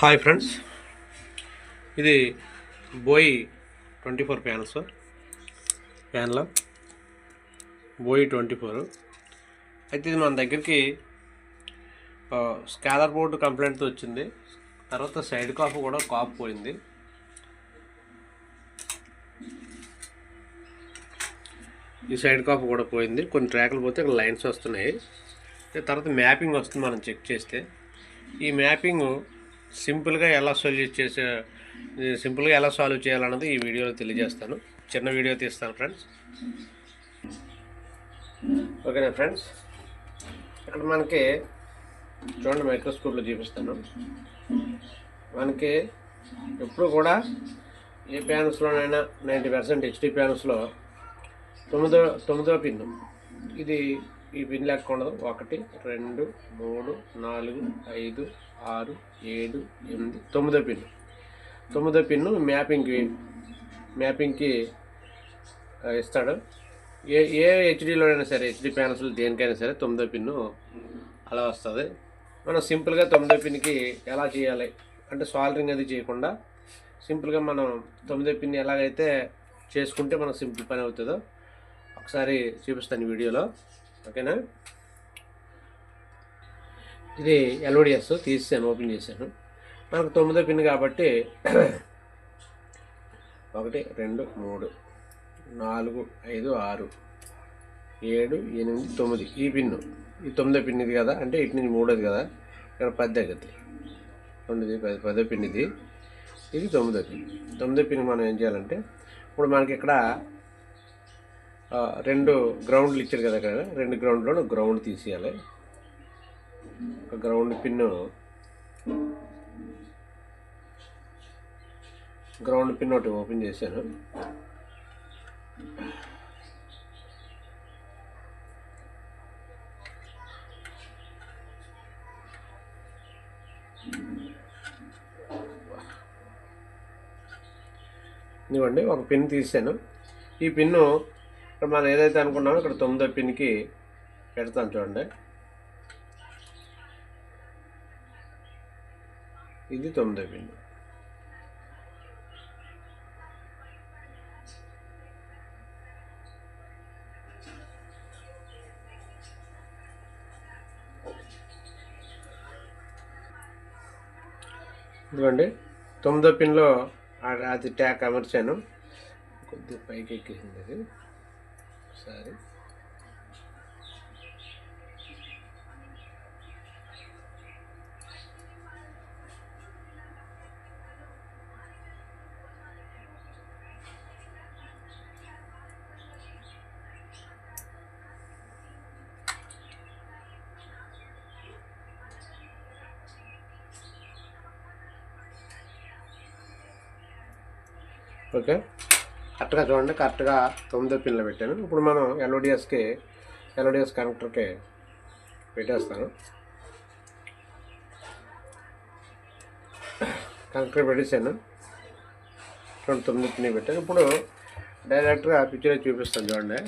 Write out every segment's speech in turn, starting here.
Hi friends, ఇది బోయి 24 ప్యాన్లో బోయి 24. అయితే ఇది మన దగ్గరికి స్కాలర్ బోర్డు కంప్లైంట్తో వచ్చింది. తర్వాత సైడ్ కాపు కూడా కాపు పోయింది. ఈ సైడ్ కాపు కూడా పోయింది. కొన్ని ట్రాకులు పోతే ఇక్కడ లైన్స్ వస్తున్నాయి. తర్వాత మ్యాపింగ్ వస్తుంది. మనం చెక్ చేస్తే ఈ మ్యాపింగ్ సింపుల్గా ఎలా సాల్వ్ చేయాలన్నది ఈ వీడియోలో తెలియజేస్తాను. చిన్న వీడియో తీస్తాను ఫ్రెండ్స్. ఓకేనా ఫ్రెండ్స్, ఇక్కడ మనకి చూడండి, మైక్రోస్కోప్లో చూపిస్తాను. మనకి ఎప్పుడు కూడా ఏ ప్యాన్స్లోనైనా 90% హెచ్డి ప్యాన్స్లో తొమ్మిదో పిన్, ఇది ఈ పిన్ లెక్క ఉండదు. 1 2 3 4 5 6 7 8 9వ పిన్ను మ్యాపింగ్కి ఇస్తాడు. ఏ హెచ్డీలోనైనా సరే, హెచ్డి ప్యానల్స్లో దేనికైనా సరే 9వ పిన్ను అలా వస్తుంది. మనం సింపుల్గా 9వ పిన్కి ఎలా చేయాలి అంటే, సాల్డరింగ్ అది చేయకుండా సింపుల్గా మనం 9వ పిన్ ఎలాగైతే చేసుకుంటే మనకు సింపుల్ పని అవుతుందో ఒకసారి చూపిస్తాను ఈ వీడియోలో. ఓకేనా, ఇది ఎల్ఓడిఎస్ తీసాను, ఓపెన్ చేశాను. మనకు 9వ పిన్ కాబట్టి 1 2 3 4 5 6 7 8 9 ఈ పిన్ను, ఈ 9వ పిన్ ఇది కదా, అంటే ఇటు నుంచి 3వది కదా, ఇక్కడ 10 దగ్గర 10వ పిన్ ఇది 9వ పిన్. 9వ పిన్ మనం ఏం చేయాలంటే, ఇప్పుడు మనకి ఇక్కడ 2 గ్రౌండ్లు ఇచ్చారు కదా, ఇక్కడ 2 గ్రౌండ్లో గ్రౌండ్ తీసేయాలి. గ్రౌండ్ పిన్ ఒకటి ఓపెన్ చేశాను. ఇదిగోండి, ఒక పిన్ తీసాను. ఈ పిన్ను ఇక్కడ మనం ఏదైతే అనుకున్నామో ఇక్కడ 9వ పిన్కి పెడతాను. చూడండి, ఇది 9వ పిన్. ఇదిగోండి, 9వ పిన్లో అది ట్యాక్ అమర్చాను. కొద్దిగా పైకి ఎక్కేసింది అది ఒకసారి. ఓకే, కరెక్ట్గా చూడండి, కరెక్ట్గా 9వ పిన్లో పెట్టాను. ఇప్పుడు మనం ఎల్ఓడిఎస్ కనెక్టర్కి పెట్టేస్తాను. కనెక్టర్ పెట్టేసాను. 9వ పిన్ పెట్టాను. ఇప్పుడు డైరెక్ట్గా పిక్చర్ చూపిస్తాను. చూడండి,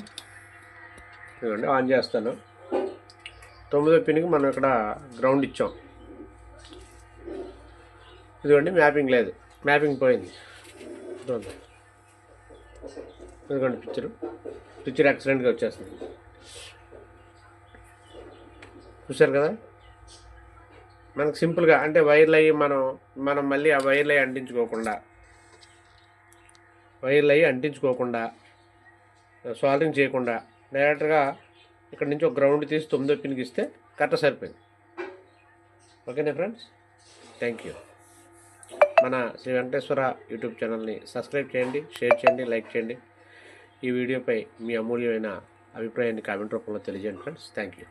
ఇదిగోండి, ఆన్ చేస్తాను. 9వ పిన్కి మనం ఇక్కడ గ్రౌండ్ ఇచ్చాం. ఇదిగోండి, మ్యాపింగ్ లేదు, మ్యాపింగ్ పోయింది. ఇదిగోండి, పిక్చర్ యాక్సిడెంట్గా వచ్చేస్తుంది. చూసారు కదా, మనకు సింపుల్గా అంటే వైర్లు అయ్యి మనం మళ్ళీ ఆ వైర్లు అయ్యి అంటించుకోకుండా సాల్డరింగ్ చేయకుండా డైరెక్ట్గా ఇక్కడ నుంచి ఒక గ్రౌండ్ తీసి 9వ పిన్కి ఇస్తే కరెక్ట్గా సరిపోయింది. ఓకేనా ఫ్రెండ్స్, థ్యాంక్ యూ. మన శ్రీ వెంకటేశ్వర యూట్యూబ్ ఛానల్ని సబ్స్క్రైబ్ చేయండి, షేర్ చేయండి, లైక్ చేయండి. ఈ వీడియోపై మీ అమూల్యమైన అభిప్రాయాన్ని కామెంట్ రూపంలో తెలియజేయండి ఫ్రెండ్స్. Thank you.